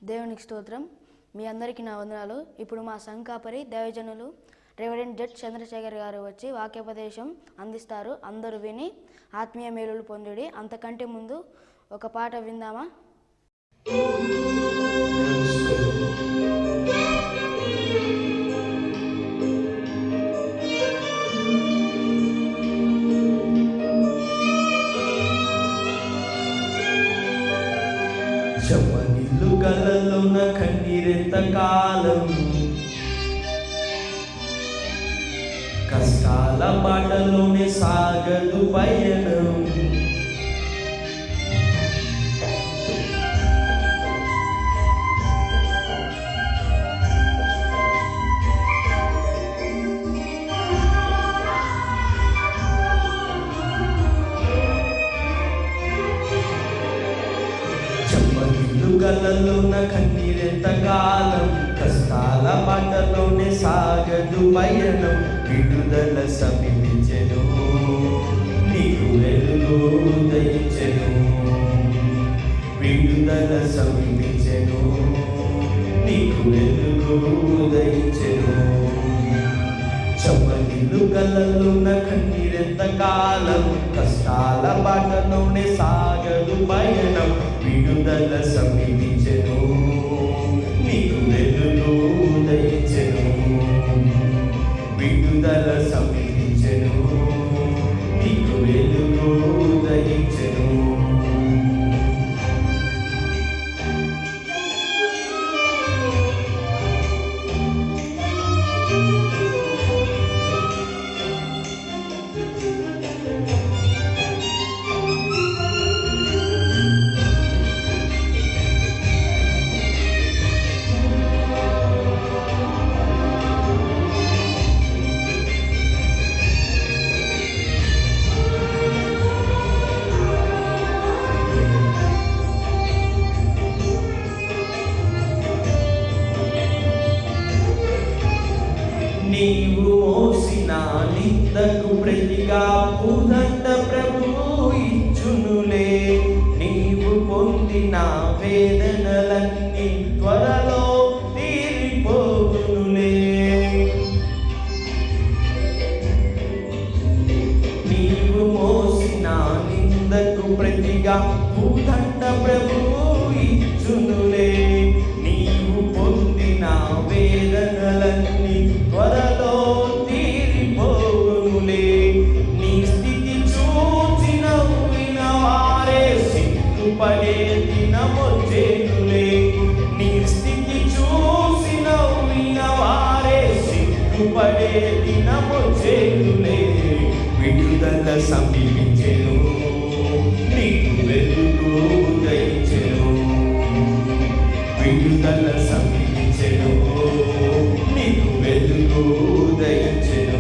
దేవునికి స్తోత్రం. మీ అందరికీ నా వందనాలు. ఇప్పుడు మా సంఘ కాపరి దైవజనులు రెవరెండ్ జెడ్ చంద్రశేఖర్ గారు వచ్చి వాక్యోపదేశం అందిస్తారు. అందరూ విని ఆత్మీయ మేలులు పొందుడి. అంతకంటే ముందు ఒక పాట విందామా? చెమ్మగిల్లు గలలోన కన్నీరెంత కాలం, కష్టాల బాటలోనే సాగదు పయనం. గలలోన కన్నీరెంత కాలం, కష్టాల బాటలోనే సాగదు పయనం. విడుదల సమీపించెను, నీకు వెలుగు ఉదయించెను. విడుదల సమీపించెను, నీకు వెలుగు ఉదయించెను. చెమ్మగిల్లు గలలోన కన్నీరెంత కాలం, కష్టాల బాటలోనే సాగదు పయనం. విడుదల సమీపించెను, నీకు వెలుగు ఉదయించెను. విడుదల సమీపించెను, నీకు వెలుగు ఉదయించెను. నీవు మోసిన నిందకు ప్రతిగా పూదండ ప్రభువు ఇచ్చునులే. నీవు పొందిన వేదనలన్నీ త్వరలో తీరిపోవునులే. నీవు మోసిన నిందకు ప్రతిగా పూదండ ప్రభువు ఇచ్చునులే. నీవు పొందిన వేదనలన్నీ త్వరలో తీరిపోవునులే. నీ స్థితి చూచి నవ్విన వారే సిగ్గుపడే దినమొచ్చేనులే. నీ స్థితి చూసి నవ్విన వారే సిగ్గుపడే దినమొచ్చేనులే. విడుదల సమీపించెను, నీకు వెలుగు ఉదయించెను. విడుదల సమీపించెను, నీకు వెలుగు ఉదయించెను.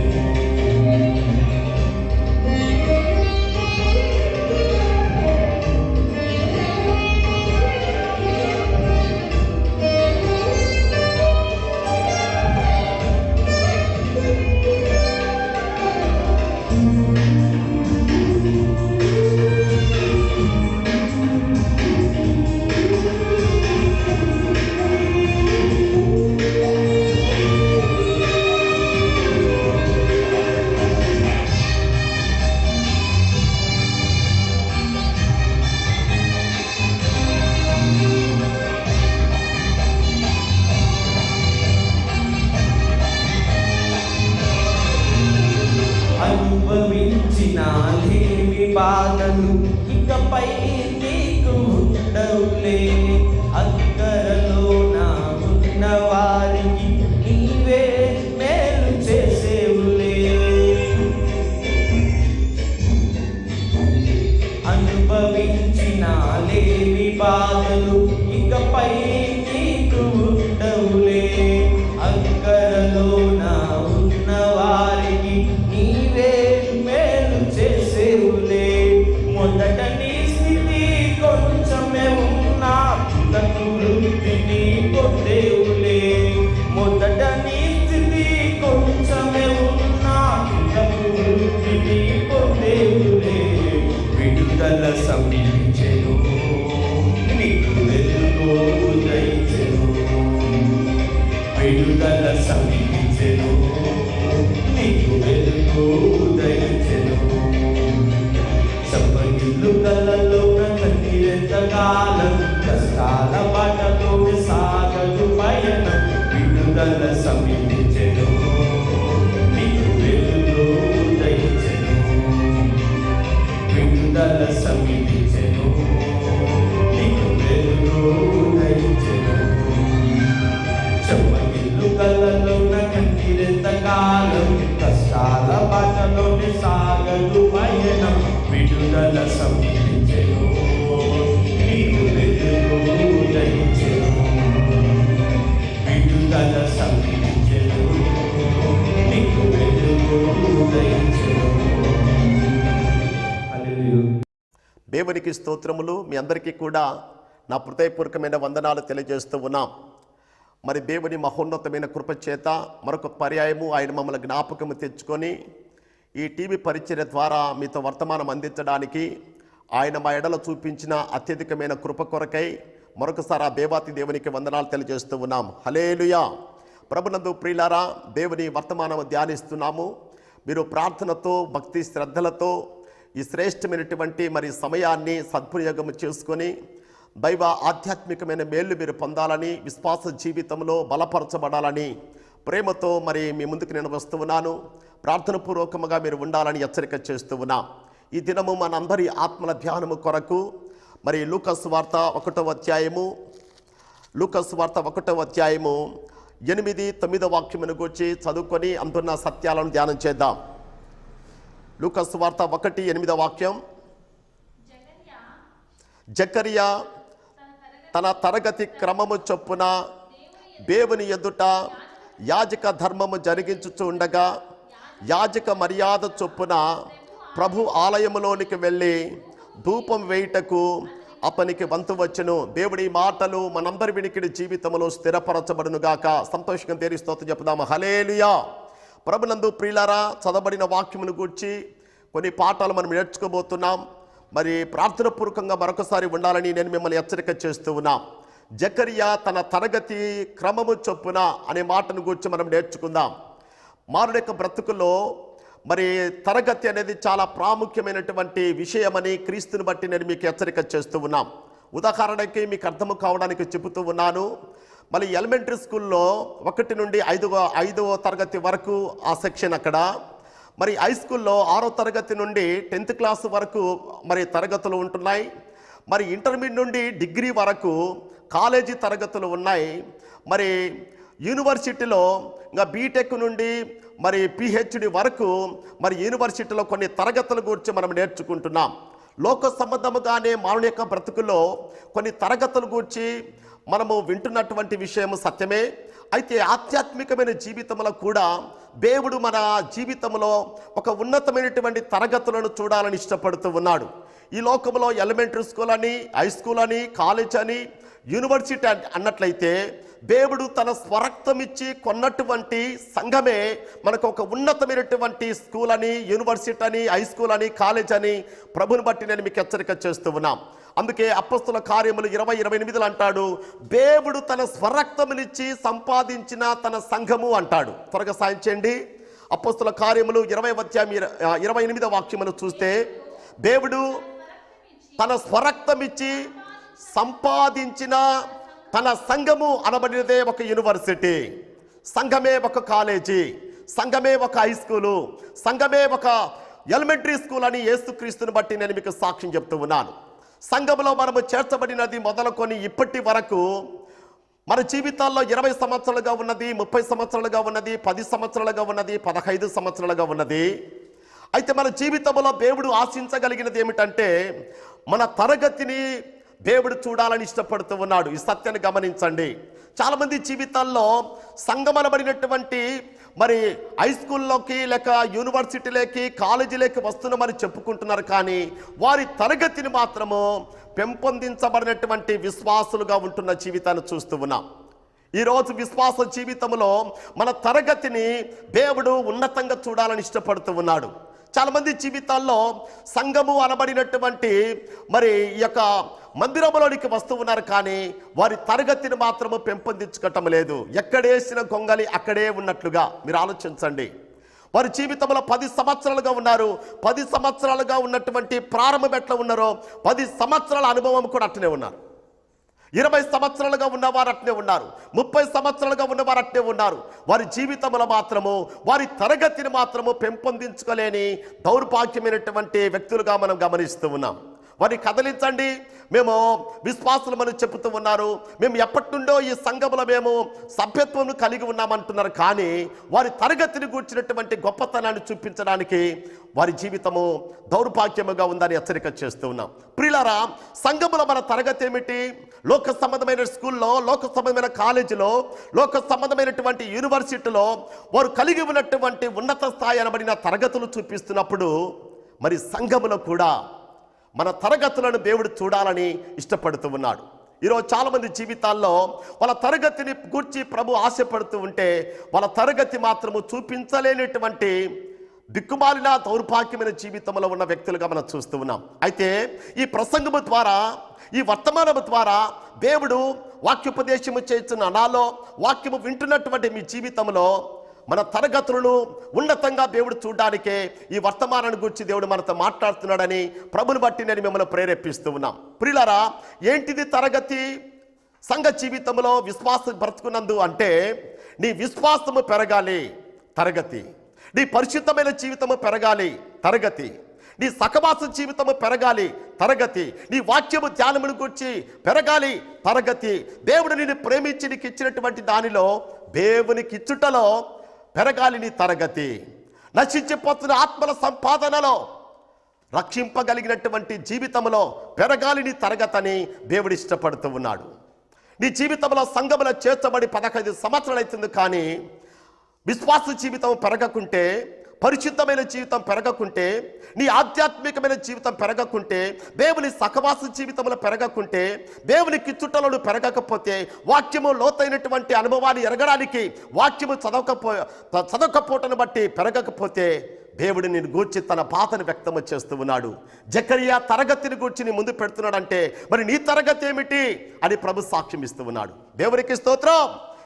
దేవునికి స్తోత్రములు. మీ అందరికీ కూడా నా హృదయపూర్వకమైన వందనాలు తెలియజేస్తూ ఉన్నాం. మరి దేవుని మహోన్నతమైన కృప చేత మరొక పర్యాయము ఆయన మమ్మల్ని జ్ఞాపకము తెచ్చుకొని ఈ టీవీ పరిచర్య ద్వారా మీతో వర్తమానం అందించడానికి ఆయన మా ఎడల చూపించిన అత్యధికమైన కృప కొరకై మరొకసారి ఆ దేవాతి దేవునికి వందనాలు తెలియజేస్తూ ఉన్నాం. హల్లెలూయా. ప్రభునందు ప్రియులారా, దేవుని వర్తమానం ధ్యానిస్తున్నాము. మీరు ప్రార్థనతో భక్తి శ్రద్ధలతో ఈ శ్రేష్టమైనటువంటి మరి సమయాన్ని సద్వినియోగం చేసుకొని దైవ ఆధ్యాత్మికమైన మేళ్ళు మీరు పొందాలని, విశ్వాస జీవితంలో బలపరచబడాలని ప్రేమతో మరి మీ ముందుకు నేను వస్తూ ఉన్నాను. ప్రార్థనపూర్వకంగా మీరు ఉండాలని హెచ్చరిక చేస్తూ ఉన్నాం. ఈ దినము మనందరి ఆత్మల ధ్యానము కొరకు మరి లూకాసు వార్త 1వ అధ్యాయము 8, 9 వాక్యమును గురించి చదువుకొని అందున్న సత్యాలను ధ్యానం చేద్దాం. లూకాసు వార్త 1, 8 వాక్యం. జకరియా తన తరగతి క్రమము చొప్పున దేవుని ఎదుట యాజక ధర్మము జరిగించుచు ఉండగా యాజక మర్యాద చొప్పున ప్రభు ఆలయములోనికి వెళ్ళి ధూపం వేయుటకు అతనికి వంతు వచ్చెను. దేవుడి మాటలు మనందరి వినికిడి జీవితంలో స్థిరపరచబడునుగాక. సంతోషంగా దేని స్తోత్రం చెప్పుదాము. హల్లెలూయా. ప్రభునందు ప్రియులారా, చదవబడిన వాక్యమును గూర్చి కొన్ని పాఠాలు మనం నేర్చుకోబోతున్నాం. మరి ప్రార్థనపూర్వకంగా మరొకసారి ఉండాలని నేను మిమ్మల్ని హెచ్చరిక చేస్తూ ఉన్నా. జకరియా తన తరగతి క్రమము చొప్పున అనే మాటను గురించి మనం నేర్చుకుందాం. మానవుడి యొక్క బ్రతుకుల్లో మరి తరగతి అనేది చాలా ప్రాముఖ్యమైనటువంటి విషయమని క్రీస్తుని బట్టి నేను మీకు హెచ్చరిక చేస్తూ ఉన్నాం. ఉదాహరణకి మీకు అర్థము కావడానికి చెబుతూ ఉన్నాను. మళ్ళీ ఎలిమెంటరీ స్కూల్లో 1 నుండి 5వ తరగతి వరకు ఆ సెక్షన్ అక్కడ, మరి హై స్కూల్లో 6వ తరగతి నుండి 10th క్లాస్ వరకు మరి తరగతులు ఉంటున్నాయి. మరి ఇంటర్మీడియట్ నుండి డిగ్రీ వరకు కాలేజీ తరగతులు ఉన్నాయి. మరి యూనివర్సిటీలో ఇంకా బీటెక్ నుండి మరి పిహెచ్డి వరకు మరి యూనివర్సిటీలో కొన్ని తరగతుల గురించి మనం నేర్చుకుంటున్నాం. లోక సంబంధముగానే మానవుని యొక్క బ్రతుకులో కొన్ని తరగతుల గురించి మనము వింటున్నటువంటి విషయం సత్యమే. అయితే ఆధ్యాత్మికమైన జీవితంలో కూడా దేవుడు మన జీవితంలో ఒక ఉన్నతమైనటువంటి తరగతులను చూడాలని ఇష్టపడుతూ ఉన్నాడు. ఈ లోకంలో ఎలిమెంటరీ స్కూల్ అని, హై స్కూల్ అని, కాలేజ్ అని, యూనివర్సిటీ అన్నట్లయితే దేవుడు తన స్వరక్తం ఇచ్చి కొన్నటువంటి సంఘమే మనకు ఒక ఉన్నతమైనటువంటి స్కూల్ అని, యూనివర్సిటీ అని, హై స్కూల్ అని, కాలేజ్ అని ప్రభుని బట్టి నేను మీకు హెచ్చరిక చేస్తూ ఉన్నాం. అందుకే అపొస్తలుల కార్యములు 20:28 అంటాడు, దేవుడు తన స్వరక్తమునిచ్చి సంపాదించిన తన సంఘము అంటాడు. త్వరగా సాయించండి. అపొస్తలుల కార్యములు 20:28 వాక్యమును చూస్తే, దేవుడు తన స్వరక్తమిచ్చి సంపాదించిన తన సంఘము అనబడినదే ఒక యూనివర్సిటీ, సంఘమే ఒక కాలేజీ, సంఘమే ఒక హై స్కూలు, సంఘమే ఒక ఎలిమెంటరీ స్కూల్ అని యేసుక్రీస్తుని బట్టి నేను మీకు సాక్ష్యం చెప్తూ ఉన్నాను. సంఘంలో మనము చేర్చబడినది మొదలుకొని ఇప్పటి వరకు మన జీవితాల్లో 20 సంవత్సరాలుగా ఉన్నది, 30 సంవత్సరాలుగా ఉన్నది, 10 సంవత్సరాలుగా ఉన్నది, 15 సంవత్సరాలుగా ఉన్నది. అయితే మన జీవితంలో దేవుడు ఆశించగలిగినది ఏమిటంటే మన తరగతిని దేవుడు చూడాలని ఇష్టపడుతూ ఉన్నాడు. ఈ సత్యాన్ని గమనించండి. చాలామంది జీవితాల్లో సంగమనబడినటువంటి మరి హై స్కూల్లోకి లేక యూనివర్సిటీలోకి కాలేజీలోకి వస్తున్నామని చెప్పుకుంటున్నారు, కానీ వారి తరగతిని మాత్రము పెంపొందించబడినటువంటి విశ్వాసులుగా ఉంటున్న జీవితాన్ని చూస్తూ ఉన్నాం. ఈరోజు విశ్వాస జీవితంలో మన తరగతిని దేవుడు ఉన్నతంగా చూడాలని ఇష్టపడుతూ ఉన్నాడు. చాలామంది జీవితాల్లో సంఘము అనబడినటువంటి మరి ఈ యొక్క మందిరంలోనికి వస్తూ ఉన్నారు, కానీ వారి తరగతిని మాత్రము పెంపొందించుకోవటం లేదు. ఎక్కడేసిన గొంగలి అక్కడే ఉన్నట్లుగా మీరు ఆలోచించండి. వారి జీవితంలో 10 సంవత్సరాలుగా ఉన్నారు. 10 సంవత్సరాలుగా ఉన్నటువంటి ప్రారంభం ఎట్లా ఉన్నారో 10 సంవత్సరాల అనుభవం కూడా అట్లనే ఉన్నారు. 20 సంవత్సరాలుగా ఉన్నవారు అట్నే ఉన్నారు. 30 సంవత్సరాలుగా ఉన్నవారు అట్నే ఉన్నారు. వారి జీవితంలో మాత్రము వారి తరగతిని మాత్రము పెంపొందించుకోలేని దౌర్భాగ్యమైనటువంటి వ్యక్తులుగా మనం గమనిస్తూ ఉన్నాం. వారిని కదిలించండి, మేము విశ్వాసులమని చెబుతూ ఉన్నారు, మేము ఎప్పటి నుండో ఈ సంఘంలో మేము సభ్యత్వం కలిగి ఉన్నామంటున్నారు, కానీ వారి తరగతిని కూర్చున్నటువంటి గొప్పతనాన్ని చూపించడానికి వారి జీవితము దౌర్భాగ్యముగా ఉందని హెచ్చరిక చేస్తూ ఉన్నాం. ప్రియులారా, సంఘములో మన తరగతి ఏమిటి? లోక సంబంధమైన స్కూల్లో, లోక సంబంధమైన కాలేజీలో, లోక సంబంధమైనటువంటి యూనివర్సిటీలో వారు కలిగి ఉన్నటువంటి ఉన్నత స్థాయి అనబడిన తరగతులు చూపిస్తున్నప్పుడు మరి సంఘములో కూడా మన తరగతులను దేవుడు చూడాలని ఇష్టపడుతూ ఉన్నాడు. ఈరోజు చాలామంది జీవితాల్లో వాళ్ళ తరగతిని గూర్చి ప్రభు ఆశపడుతూ ఉంటే వాళ్ళ తరగతి మాత్రము చూపించలేనటువంటి దిక్కుమాలిన దౌర్భాగ్యమైన జీవితంలో ఉన్న వ్యక్తులుగా మనం చూస్తూ ఉన్నాం. అయితే ఈ ప్రసంగము ద్వారా, ఈ వర్తమానము ద్వారా దేవుడు వాక్యోపదేశము చేస్తున్న నాలో వాక్యము వింటున్నటువంటి మీ జీవితంలో మన తరగతులను ఉన్నతంగా దేవుడు చూడడానికే ఈ వర్తమానాన్ని గురించి దేవుడు మనతో మాట్లాడుతున్నాడని ప్రభుని బట్టి నేను మిమ్మల్ని ప్రేరేపిస్తూ ఉన్నాం. ప్రియులారా, ఏంటిది తరగతి? సంఘ జీవితంలో విశ్వాసం బ్రతుకున్నందు అంటే నీ విశ్వాసము పెరగాలి, తరగతి. నీ పరిశుద్ధమైన జీవితము పెరగాలి, తరగతి. నీ సహవాస జీవితము పెరగాలి, తరగతి. నీ వాక్యము ధ్యానమును గురించి పెరగాలి, తరగతి. దేవుడు నిన్ను ప్రేమించి నీకు ఇచ్చినటువంటి దానిలో దేవునికి ఇచ్చుటలో పెరగాలి నీ తరగతి. నశించిపోతున్న ఆత్మల సంపాదనలో, రక్షింపగలిగినటువంటి జీవితంలో పెరగాలి నీ తరగతి అని దేవుడు ఇష్టపడుతూ ఉన్నాడు. నీ జీవితంలో సంఘములో చేర్చబడి 15 సంవత్సరాలు అవుతుంది, కానీ విశ్వాస జీవితం పెరగకుంటే, పరిశుద్ధమైన జీవితం పెరగకుంటే, నీ ఆధ్యాత్మికమైన జీవితం పెరగకుంటే, దేవుని సహవాస జీవితంలో పెరగకుంటే, దేవునికి చుట్టలను పెరగకపోతే, వాక్యము లోతైనటువంటి అనుభవాన్ని ఎరగడానికి వాక్యము చదవకపోవటాన్ని బట్టి పెరగకపోతే దేవుడు నిన్ను గూర్చి తన బాధను వ్యక్తం చేస్తూ ఉన్నాడు. జకరియా తరగతిని గూర్చి నీ ముందు పెడుతున్నాడంటే మరి నీ తరగతి ఏమిటి అని ప్రభు సాక్ష్యం ఇస్తూ ఉన్నాడు. దేవునికి స్తోత్రం.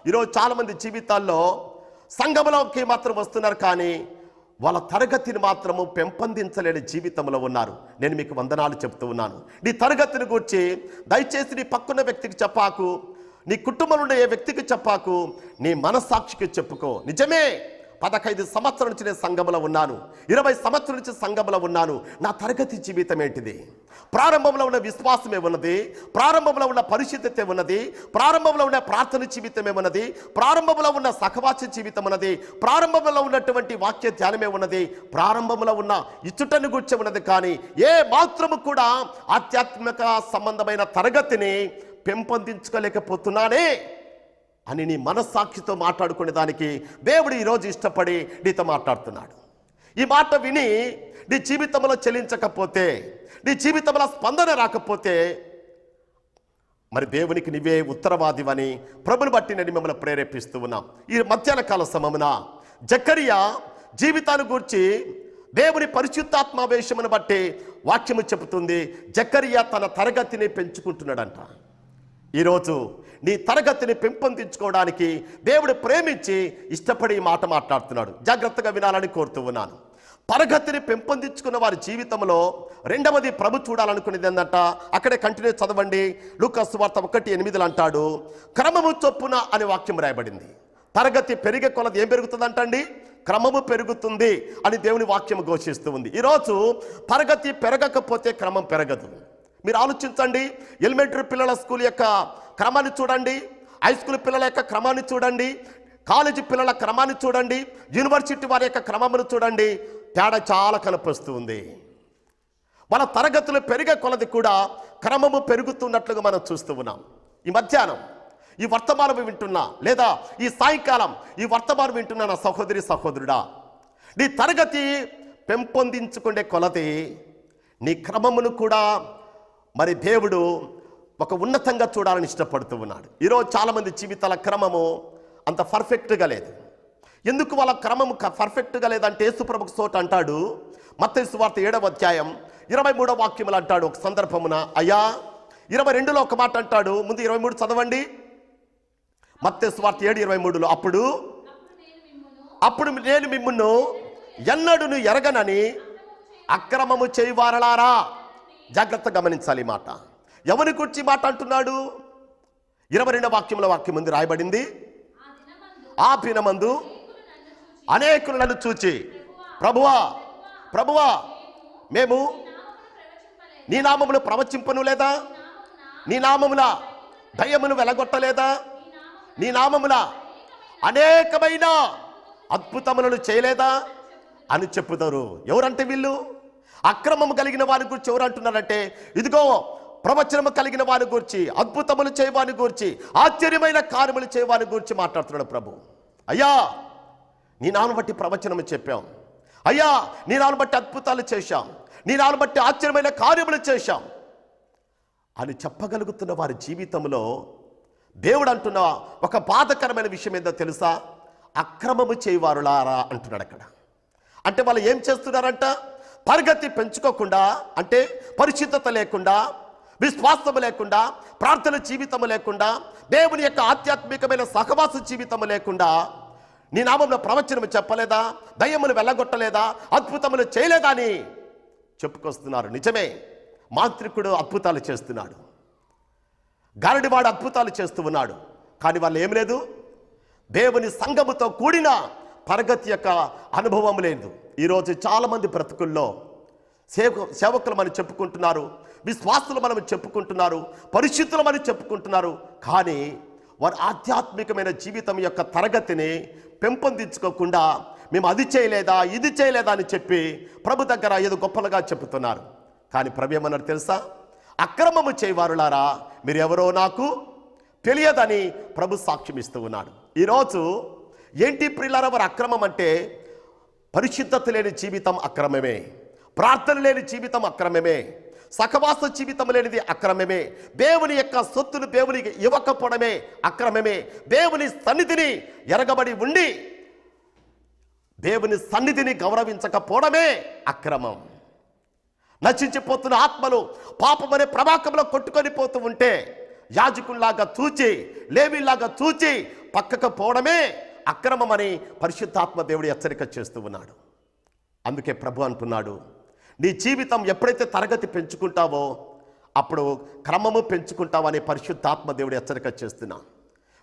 ఈరోజు చాలామంది జీవితాల్లో సంఘంలోకి మాత్రం వస్తున్నారు, కానీ వాళ్ళ తరగతిని మాత్రము పెంపొందించలేని జీవితంలో ఉన్నారు. నేను మీకు వందనాలు చెప్తూ ఉన్నాను. నీ తరగతిని గురించి దయచేసి నీ పక్కన వ్యక్తికి చెప్పాకు, నీ కుటుంబంలో ఉన్న ఏ వ్యక్తికి చెప్పాకు, నీ మనస్సాక్షికి చెప్పుకో. నిజమే, 15 సంవత్సరాల నుంచి నేను సంఘంలో ఉన్నాను, 20 సంవత్సరాల నుంచి సంఘంలో ఉన్నాను. నా తరగతి జీవితం ఏంటిది? ప్రారంభంలో ఉన్న విశ్వాసం ఏమున్నది? ప్రారంభంలో ఉన్న పరిశుద్ధత ఏమున్నది? ప్రారంభంలో ఉన్న ప్రార్థన జీవితం ఏమున్నది? ప్రారంభంలో ఉన్న సహవాస జీవితం ఉన్నది? ప్రారంభంలో ఉన్నటువంటి వాక్య ధ్యానమే ఉన్నది? ప్రారంభంలో ఉన్న ఇచ్చుటను గురించి ఉన్నది, కానీ ఏ మాత్రము కూడా ఆధ్యాత్మిక సంబంధమైన తరగతిని పెంపొందించుకోలేకపోతున్నానే అని నీ మనస్సాక్షితో మాట్లాడుకునే దానికి దేవుడు ఈరోజు ఇష్టపడి నీతో మాట్లాడుతున్నాడు. ఈ మాట విని నీ జీవితంలో చెల్లించకపోతే, నీ జీవితంలో స్పందన రాకపోతే మరి దేవునికి నీవే ఉత్తరవాదివని ప్రభుని బట్టి నేను మిమ్మల్ని ప్రేరేపిస్తూ ఉన్నాం. ఈ మధ్యాహ్న కాల సమయమున జకరియా జీవితాన్ని గురించి దేవుని పరిశుద్ధాత్మావేశమును బట్టి వాక్యము చెబుతుంది, జకరియా తన తరగతిని పెంచుకుంటున్నాడంట. ఈరోజు నీ తరగతిని పెంపొందించుకోవడానికి దేవుడు ప్రేమించి ఇష్టపడి ఈ మాట మాట్లాడుతున్నాడు. జాగ్రత్తగా వినాలని కోరుతూ ఉన్నాను. తరగతిని పెంపొందించుకున్న వారి జీవితంలో రెండవది ప్రభు చూడాలనుకునేది ఏంటంట, అక్కడే కంటిన్యూ చదవండి. లూకా సువార్త 1:8 అంటాడు, క్రమము చొప్పున అనే వాక్యం రాయబడింది. తరగతి పెరిగే కొలది ఏం పెరుగుతుందంటండి? క్రమము పెరుగుతుంది అని దేవుని వాక్యం ఘోషిస్తూ ఉంది. ఈరోజు తరగతి పెరగకపోతే క్రమం పెరగదు. మీరు ఆలోచించండి. ఎలిమెంటరీ పిల్లల స్కూల్ యొక్క క్రమాన్ని చూడండి, హై స్కూల్ పిల్లల యొక్క క్రమాన్ని చూడండి, కాలేజీ పిల్లల క్రమాన్ని చూడండి, యూనివర్సిటీ వారి యొక్క క్రమమును చూడండి. తేడా చాలా కనిపిస్తుంది. మన తరగతులు పెరిగే కొలది కూడా క్రమము పెరుగుతున్నట్లుగా మనం చూస్తూ ఉన్నాం. ఈ మధ్యాహ్నం ఈ వర్తమానం వింటున్నా, లేదా ఈ సాయంకాలం ఈ వర్తమానం వింటున్నా నా సహోదరి సహోదరుడా, నీ తరగతి పెంపొందించుకునే కొలది నీ క్రమమును కూడా మరి దేవుడు ఒక ఉన్నతంగా చూడాలని ఇష్టపడుతూ ఉన్నాడు. ఈరోజు చాలామంది జీవితాల క్రమము అంత పర్ఫెక్ట్గా లేదు. ఎందుకు వాళ్ళ క్రమము పర్ఫెక్ట్గా లేదంటే యేసుప్రభుకు చోట అంటాడు, మత్తయి సువార్త 7వ అధ్యాయం 23వ వాక్యములు అంటాడు ఒక సందర్భమున, అయ్యా 22లో ఒక మాట అంటాడు. ముందు 23 చదవండి. మత్తయి సువార్త 7:23లో అప్పుడు నేను మిమ్మును ఎన్నడూను ఎరగనని అక్రమము చేయవారలారా. జాగ్రత్త గమనించాలి ఈ మాట. ఎవరి గురించి మాట అంటున్నాడు? 22వ వాక్యంలో వాక్యం ముందు రాయబడింది, ఆ దినమందు అనేకులు నన్ను చూచి ప్రభువా ప్రభువా మేము నీ నామమును ప్రవచింపను లేదా? నీ నామమున దయ్యమును వెలగొట్టలేదా? నీ నామమున అనేకమైన అద్భుతములను చేయలేదా అని చెప్పుతారు. ఎవరంటే వీళ్ళు అక్రమము కలిగిన వారి గురించి ఎవరు అంటున్నారంటే, ఇదిగో ప్రవచనము కలిగిన వారి గురించి, అద్భుతములు చేయవాని గురించి, ఆశ్చర్యమైన కార్యములు చేయవాని గురించి మాట్లాడుతున్నాడు ప్రభు. అయ్యా నీ నామను బట్టి ప్రవచనము చెప్పాం, అయ్యా నీ నామను బట్టి అద్భుతాలు చేశాం, నీ నాలుగు బట్టి ఆశ్చర్యమైన కార్యములు చేశాం అని చెప్పగలుగుతున్న వారి జీవితంలో దేవుడు అంటున్న ఒక బాధకరమైన విషయం ఏందో తెలుసా? అక్రమము చేయవారులారా అంటున్నాడు అక్కడ. అంటే వాళ్ళు ఏం చేస్తున్నారంట? తరగతి పెంచుకోకుండా, అంటే పరిశుద్ధత లేకుండా, విశ్వాసము లేకుండా, ప్రార్థన జీవితము లేకుండా, దేవుని యొక్క ఆధ్యాత్మికమైన సహవాస జీవితము లేకుండా, నీ నామంలో ప్రవచనము చెప్పలేదా, దయ్యములు వెళ్ళగొట్టలేదా, అద్భుతములు చేయలేదా అని చెప్పుకొస్తున్నారు. నిజమే, మాంత్రికుడు అద్భుతాలు చేస్తున్నాడు, గారడివాడు అద్భుతాలు చేస్తూ ఉన్నాడు. కానీ వాళ్ళు ఏం లేదు, దేవుని సంఘముతో కూడిన తరగతి యొక్క అనుభవం లేదు. ఈరోజు చాలామంది బ్రతుకుల్లో సేవకులు మనం చెప్పుకుంటున్నారు, విశ్వాసులు మనం చెప్పుకుంటున్నారు, పరిశుద్ధులు మనం చెప్పుకుంటున్నారు. కానీ వారు ఆధ్యాత్మికమైన జీవితం యొక్క తరగతిని పెంపొందించుకోకుండా మేము అది చేయలేదా, ఇది చేయలేదా అని చెప్పి ప్రభు దగ్గర ఏదో గొప్పలుగా చెబుతున్నారు. కానీ ప్రభు ఏమన్నారు తెలుసా? అక్రమము చేయవారులారా, మీరెవరో నాకు తెలియదని ప్రభు సాక్ష్యం ఇస్తూ ఉన్నాడు. ఈరోజు ఏంటి ప్రియులారా వారి అక్రమం అంటే? పరిశుద్ధత లేని జీవితం అక్రమమే, ప్రార్థన లేని జీవితం అక్రమమే, సహవాస జీవితం లేనిది అక్రమమే, దేవుని యొక్క సొత్తును దేవునికి ఇవ్వకపోవడమే అక్రమమే, దేవుని సన్నిధిని ఎరగబడి ఉండి దేవుని సన్నిధిని గౌరవించకపోవడమే అక్రమం. నశించిపోతున్న ఆత్మలు పాపమనే ప్రవాహంలో కొట్టుకొని పోతూ ఉంటే యాజకుల్లాగా చూచి, లేవీలాగా చూచి పక్కకు పోవడమే అక్రమమని పరిశుద్ధాత్మ దేవుడు హెచ్చరిక చేస్తూ ఉన్నాడు. అందుకే ప్రభు అంటున్నాడు, నీ జీవితం ఎప్పుడైతే తరగతి పెంచుకుంటావో అప్పుడు క్రమము పెంచుకుంటావని పరిశుద్ధాత్మ దేవుడు హెచ్చరిక చేస్తున్నా.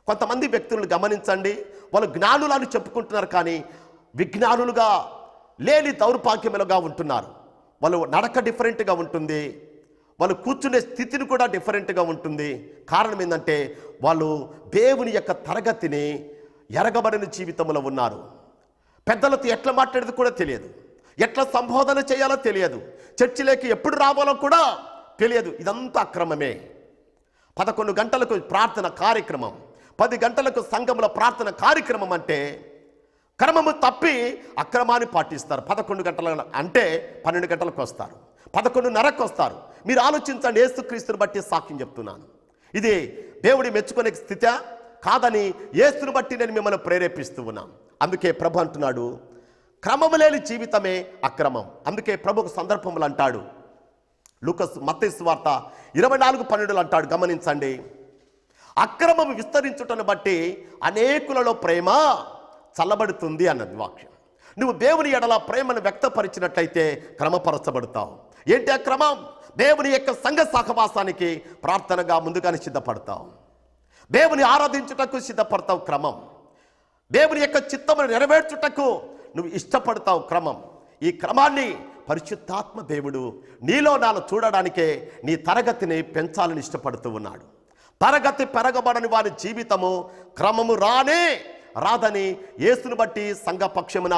కొంతమంది వ్యక్తులను గమనించండి, వాళ్ళు జ్ఞానులను చెప్పుకుంటున్నారు కానీ విజ్ఞానులుగా లేని దౌర్భాగ్యములుగా ఉంటున్నారు. వాళ్ళు నడక డిఫరెంట్గా ఉంటుంది, వాళ్ళు కూర్చునే స్థితిని కూడా డిఫరెంట్గా ఉంటుంది. కారణం ఏంటంటే వాళ్ళు దేవుని యొక్క తరగతిని ఎరగబడిన జీవితంలో ఉన్నారు. పెద్దలతో ఎట్లా మాట్లాడేది కూడా తెలియదు, ఎట్లా సంబోధన చేయాలో తెలియదు, చర్చిలోకి ఎప్పుడు రావాలో కూడా తెలియదు. ఇదంతా అక్రమమే. 11 గంటలకు ప్రార్థన కార్యక్రమం, 10 గంటలకు సంఘంలో ప్రార్థన కార్యక్రమం అంటే క్రమము తప్పి అక్రమాన్ని పాటిస్తారు. 11 గంటల అంటే 12 గంటలకు వస్తారు, 11:30కు వస్తారు. మీరు ఆలోచించండి, యేసుక్రీస్తుని బట్టి సాక్ష్యం చెప్తున్నాను. ఇది దేవుడి మెచ్చుకునే స్థితి కాదని యేసుని బట్టి నేను మిమ్మల్ని ప్రేరేపిస్తూ ఉన్నాను. అందుకే ప్రభు అంటున్నాడు, క్రమము లేని జీవితమే అక్రమం. అందుకే ప్రభు ఒక సందర్భంలో అంటాడు, మత్తయి సువార్త 24:12 అంటాడు, గమనించండి, అక్రమము విస్తరించుటను బట్టి అనేకులలో ప్రేమ చల్లబడుతుంది అన్నది వాక్యం. నువ్వు దేవుని ఎడల ప్రేమను వ్యక్తపరిచినట్లయితే క్రమపరచబడతావు. ఏంటి ఆ క్రమం? దేవుని యొక్క సంఘ సహవాసానికి ప్రార్థనగా ముందుగానే సిద్ధపడతావు, దేవుని ఆరాధించుటకు సిద్ధపడతావు క్రమం, దేవుని యొక్క చిత్తమును నెరవేర్చుటకు నువ్వు ఇష్టపడతావు క్రమం. ఈ క్రమాన్ని పరిశుద్ధాత్మ దేవుడు నీలో నాలో చూడడానికే నీ తరగతిని పెంచాలని ఇష్టపడుతూ ఉన్నాడు. తరగతి పెరగబడని వారి జీవితము క్రమము రాదని యేసును బట్టి సంఘ పక్షమున,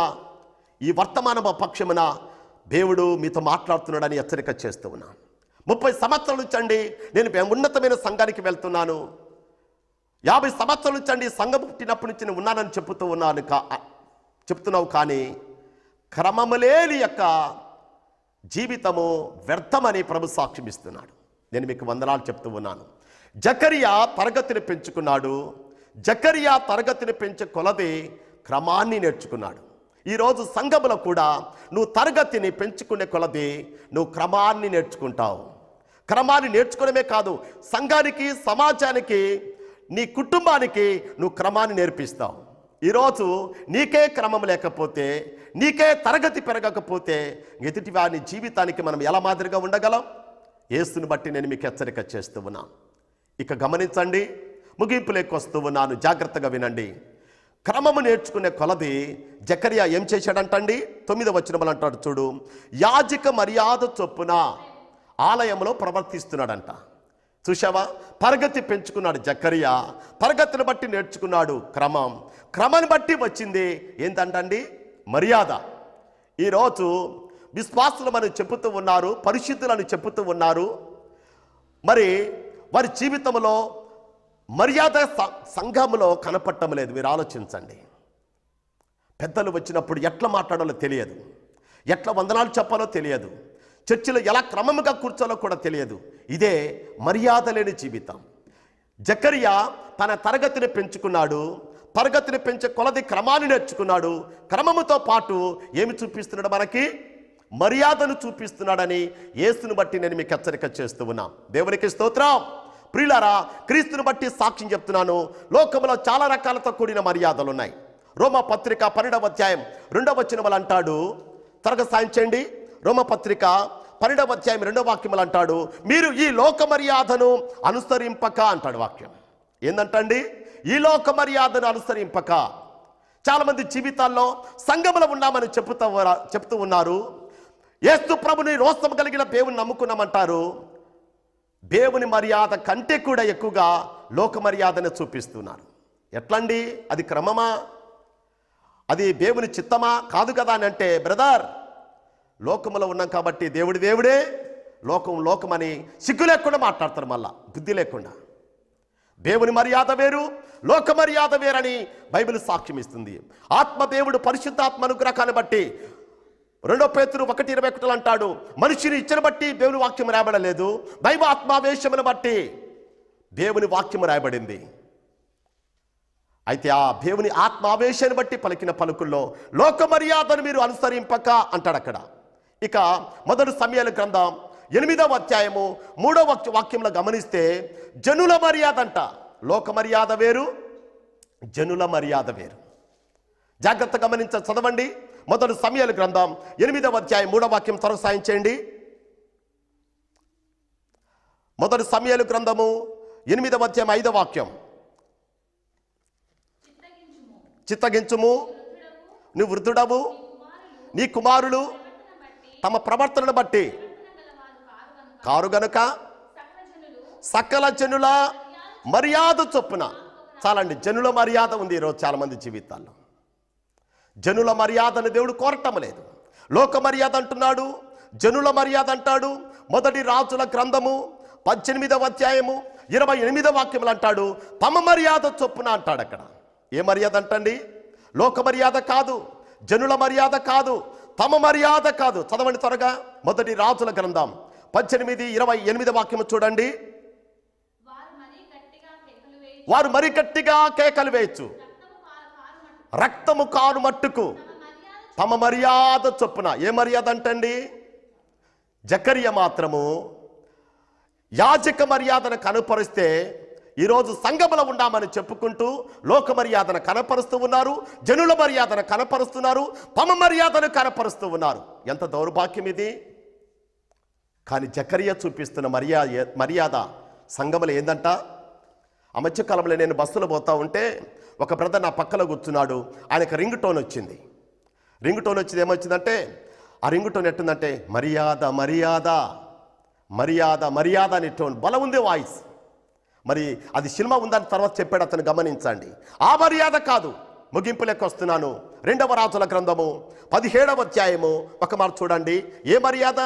ఈ వర్తమాన పక్షమున దేవుడు మీతో మాట్లాడుతున్నాడని హెచ్చరిక చేస్తూ ఉన్నాను. 30 సంవత్సరాల నుంచి అండి నేను ఉన్నతమైన సంఘానికి వెళ్తున్నాను, 50 సంవత్సరాల నుంచి అండి సంఘం పుట్టినప్పటి నుంచి నేను ఉన్నానని చెప్తున్నావు. కానీ క్రమము లేని యొక్క జీవితము వ్యర్థమని ప్రభు సాక్ష్యం ఇస్తున్నాడు. నేను మీకు వందనాలు చెప్తూ ఉన్నాను. జకరియా తరగతిని పెంచుకున్నాడు. జకరియా తరగతిని పెంచే కొలది క్రమాన్ని నేర్చుకున్నాడు. ఈరోజు సంఘములో కూడా నువ్వు తరగతిని పెంచుకునే కొలది నువ్వు క్రమాన్ని నేర్చుకుంటావు. క్రమాన్ని నేర్చుకోవడమే కాదు, సంఘానికి, సమాజానికి, నీ కుటుంబానికి నువ్వు క్రమాన్ని నేర్పిస్తావు. ఈరోజు నీకే క్రమం లేకపోతే, నీకే తరగతి పెరగకపోతే ఎదుటి వారి జీవితానికి మనం ఎలా మాదిరిగా ఉండగలం? యేసుని బట్టి నేను మీకు హెచ్చరిక చేస్తూ ఉన్నాను. ఇక గమనించండి, ముగింపులోకి వస్తూ ఉన్నాను, జాగ్రత్తగా వినండి. క్రమము నేర్చుకునే కొలది జకరియా ఏం చేశాడంటండి? 9వ వచనములు అంటాడు చూడు, యాజక మర్యాద చొప్పున ఆలయంలో ప్రవర్తిస్తున్నాడంట. చూశావా? తరగతి పెంచుకున్నాడు జకరియా, తరగతిని బట్టి నేర్చుకున్నాడు క్రమం, క్రమాన్ని బట్టి వచ్చింది ఏంటంటండి? మర్యాద. ఈరోజు విశ్వాసులు మనం చెబుతూ ఉన్నారు, పరిశుద్ధులను చెబుతూ ఉన్నారు, మరి వారి జీవితంలో మర్యాద సంఘములో కనపడటం లేదు. మీరు ఆలోచించండి. పెద్దలు వచ్చినప్పుడు ఎట్లా మాట్లాడాలో తెలియదు, ఎట్లా వందనాలు చెప్పాలో తెలియదు, చర్చిలో ఎలా క్రమముగా కూర్చోలో కూడా తెలియదు. ఇదే మర్యాద లేని జీవితం. జకరియా తన తరగతిని పెంచుకున్నాడు. తరగతిని పెంచే కొలది క్రమాన్ని నేర్చుకున్నాడు. క్రమముతో పాటు ఏమి చూపిస్తున్నాడు? మనకి మర్యాదను చూపిస్తున్నాడని యేసును బట్టి నేను మీకు హెచ్చరిక చేస్తూ ఉన్నా. దేవునికి స్తోత్రం. ప్రియులారా, క్రీస్తుని బట్టి సాక్ష్యం చెప్తున్నాను. లోకంలో చాలా రకాలతో కూడిన మర్యాదలు ఉన్నాయి. రోమా పత్రిక 12వ అధ్యాయం 2వ వచనములు అంటాడు, త్వరగా సాయించండి. రోమా పత్రిక 12వ అధ్యాయం 2వ వాక్యములు అంటాడు, మీరు ఈ లోక మర్యాదను అనుసరింపక అంటాడు వాక్యం. ఏందంటండి? ఈ లోక మర్యాదను అనుసరింపక. చాలామంది జీవితాల్లో సంఘములో ఉన్నామని చెప్తూ ఉన్నారు. యేసు ప్రభుని రోషం కలిగిన దేవుని నమ్ముకున్నామంటారు. దేవుని మర్యాద కంటే కూడా ఎక్కువగా లోక మర్యాదను చూపిస్తున్నారు. ఎట్లండి? అది క్రమమా? అది దేవుని చిత్తమా? కాదు కదా అని అంటే, బ్రదర్, లోకములో ఉన్నాం కాబట్టి దేవుడే, లోకమని సిగ్గు లేకుండా మాట్లాడతారు. మళ్ళా బుద్ధి లేకుండా. దేవుని మర్యాద వేరు, లోక మర్యాద వేరని బైబిల్ సాక్ష్యం ఇస్తుంది. ఆత్మదేవుడు పరిశుద్ధాత్మ అనుగ్రహాన్ని బట్టి 2 పేతురు 1:21 అంటాడు, మనిషిని ఇచ్చను బట్టి దేవుని వాక్యం రాయబడలేదు, దైవ ఆత్మావేశమును బట్టి దేవుని వాక్యం రాయబడింది. అయితే ఆ దేవుని ఆత్మావేశాన్ని బట్టి పలికిన పలుకుల్లో లోక మర్యాదను మీరు అనుసరింపక అంటాడు అక్కడ. ఇక మొదటి సమూయేలు గ్రంథం 8వ అధ్యాయము 3వ వాక్యంలో గమనిస్తే జనుల మర్యాద అంట. లోక మర్యాద వేరు, జనుల మర్యాద వేరు. జాగ్రత్త చదవండి. మొదటి సమూయేలు గ్రంథం 8వ అధ్యాయం 3వ వాక్యం త్వరగా సాయించండి. మొదటి సమూయేలు గ్రంథము 8వ అధ్యాయం 5వ వాక్యం. చిత్తగించుము, నువ్వు వృద్ధుడవు, నీ కుమారులు తమ ప్రవర్తనను బట్టి కారు గనుక సకల జనుల మర్యాద చొప్పున. చాలండి, జనుల మర్యాద ఉంది ఈరోజు చాలామంది జీవితాల్లో. జనుల మర్యాదను దేవుడు కోరటం లేదు. లోక మర్యాద అంటున్నాడు, జనుల మర్యాద అంటాడు. మొదటి రాజుల గ్రంథము 18వ అధ్యాయము 28వ వాక్యములు అంటాడు, తమ మర్యాద చొప్పున అంటాడు. అక్కడ ఏ మర్యాద అంటండి? లోక మర్యాద కాదు, జనుల మర్యాద కాదు, తమ మర్యాద కాదు. చదవండి త్వరగా. మొదటి రాజుల గ్రంథం 18:28 వాక్యము చూడండి. వారు మరి గట్టిగా కేకలు వేయచ్చు, రక్తము కారు మట్టుకు తమ మర్యాద చొప్పున. ఏ మర్యాద అంటండి? జకరియా మాత్రము యాజక మర్యాదను కనపరిస్తే ఈరోజు సంఘములో ఉన్నామని చెప్పుకుంటూ లోక మర్యాదను కనపరుస్తూ ఉన్నారు, జనుల మర్యాదను కనపరుస్తున్నారు, తమ మర్యాదను కనపరుస్తూ ఉన్నారు. ఎంత దౌర్భాగ్యం ఇది! కానీ జకరియా చూపిస్తున్న మర్యాద సంఘములో ఏందంట? ఆ మధ్యకాలంలో నేను బస్సులో పోతా ఉంటే ఒక బ్రదర్ నా పక్కలో కూర్చున్నాడు. ఆయనకు రింగ్ టోన్ వచ్చింది. రింగ్ టోన్ వచ్చింది. ఏమొచ్చిందంటే, ఆ రింగ్ టోన్ ఎట్టుందంటే, మర్యాద మర్యాద మర్యాద మర్యాద అనే టోన్, బలం ఉంది వాయిస్. మరి అది సినిమా ఉందని తర్వాత చెప్పాడు అతను, గమనించండి. ఆ మర్యాద కాదు. ముగింపు లెక్క వస్తున్నాను. 2వ రాజుల గ్రంథము 17వ అధ్యాయము ఒక మాట చూడండి. ఏ మర్యాద?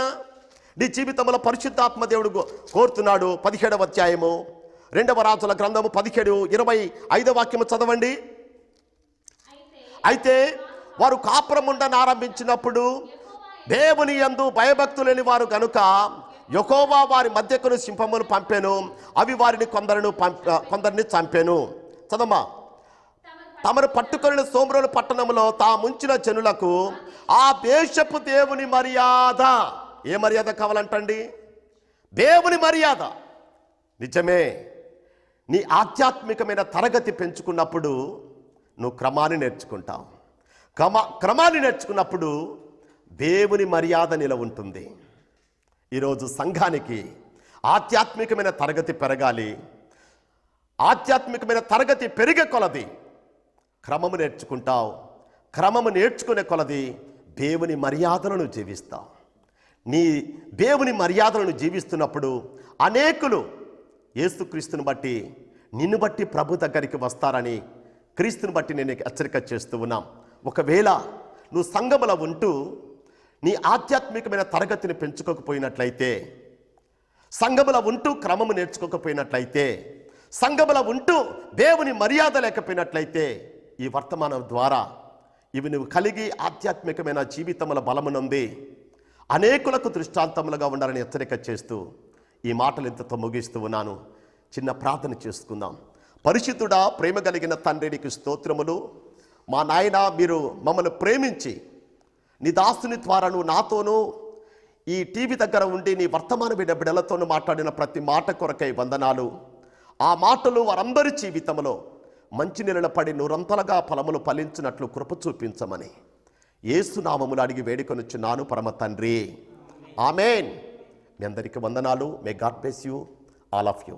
నీ జీవితంలో పరిశుద్ధాత్మ దేవుడు కోరుతున్నాడు. 17వ అధ్యాయము 2వ రాజుల గ్రంథము 17:25 వాక్యము చదవండి. అయితే వారు కాపురముండని ఆరంభించినప్పుడు దేవుని యందు భయభక్తులేని వారు గనుక యెహోవా వారి మధ్యకును సింహమును పంపెను, అవి వారిని కొందరిని చంపెను. చదమ్మా. తమను పట్టుకొని సోమ్రోను పట్టణంలో తాముంచిన జనులకు ఆ దేశపు దేవుని మర్యాద. ఏ మర్యాద కావాలంటండి? దేవుని మర్యాద. నిజమే, నీ ఆధ్యాత్మికమైన తరగతి పెంచుకున్నప్పుడు నువ్వు క్రమాన్ని నేర్చుకుంటావు. క్రమాన్ని నేర్చుకున్నప్పుడు దేవుని మర్యాద ఉంటుంది. ఈరోజు సంఘానికి ఆధ్యాత్మికమైన తరగతి పెరగాలి. ఆధ్యాత్మికమైన తరగతి పెరిగే కొలది క్రమము నేర్చుకుంటావు. క్రమము నేర్చుకునే కొలది దేవుని మర్యాదలను జీవిస్తావు. నీ దేవుని మర్యాదలను జీవిస్తున్నప్పుడు అనేకులు యేసుక్రీస్తుని బట్టి, నిన్ను బట్టి ప్రభు దగ్గరికి వస్తారని క్రీస్తుని బట్టి నేను హెచ్చరిక చేస్తూ ఉన్నాం. ఒకవేళ నువ్వు సంఘములో ఉంటూ నీ ఆధ్యాత్మికమైన తరగతిని పెంచుకోకపోయినట్లయితే, సంఘములో ఉంటూ క్రమము నేర్చుకోకపోయినట్లయితే, సంఘములో ఉంటూ దేవుని మర్యాద లేకపోయినట్లయితే, ఈ వర్తమానం ద్వారా ఇవి నువ్వు కలిగి ఆధ్యాత్మికమైన జీవితముల బలమునుంది, అనేకులకు దృష్టాంతములుగా ఉండాలని హెచ్చరిక చేస్తూ ఈ మాటలు ఇంతతో ముగిస్తూ ఉన్నాను. చిన్న ప్రార్థన చేసుకుందాం. పరిశుద్ధుడా, ప్రేమ కలిగిన తండ్రి, నీకు స్తోత్రములు. మా నాయన, మీరు మమ్మల్ని ప్రేమించి నీ దాసుని ద్వారా నువ్వు నాతోనూ ఈ టీవీ దగ్గర ఉండి నీ వర్తమాన బిడ్డలతోనూ మాట్లాడిన ప్రతి మాట కొరకై వందనాలు. ఆ మాటలు వారందరి జీవితంలో మంచి నీళ్ళ పడి నూరంతలుగా ఫలములు ఫలించినట్లు కృప చూపించమని యేసు నామములు అడిగి వేడుకొనుచున్నాను పరమ తండ్రి. ఆమేన్. మీ అందరికీ వందనాలు. May God bless you, all of you.